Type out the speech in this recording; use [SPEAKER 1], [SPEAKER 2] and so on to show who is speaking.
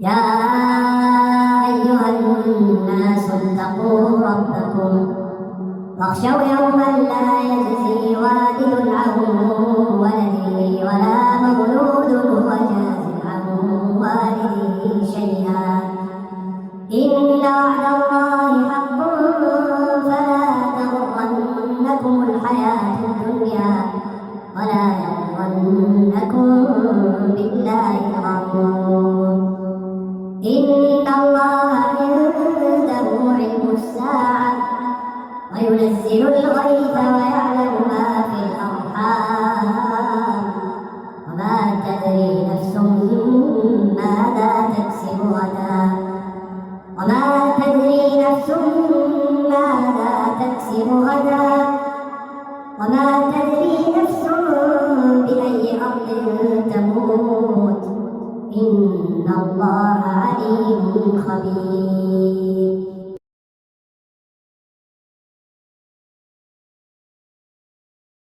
[SPEAKER 1] يا أيها الناس اتقوا ربكم واخشوا يوما لا يجزي والد عن ولده ولا مولود هو جاز عن والده شيئا إن وعد الله حق فلا تغرنكم الحياة الدنيا ولا يغرنكم بالله الغرور إن الله عنده علم الساعة وينزل الغيث ويعلم ما في الأرحام وما تدري نفس ماذا تكسب غدا وما تدري نفس ماذا تكسب غدا وما تدري نفس بأي أرض تموت إن الله عليم خبير.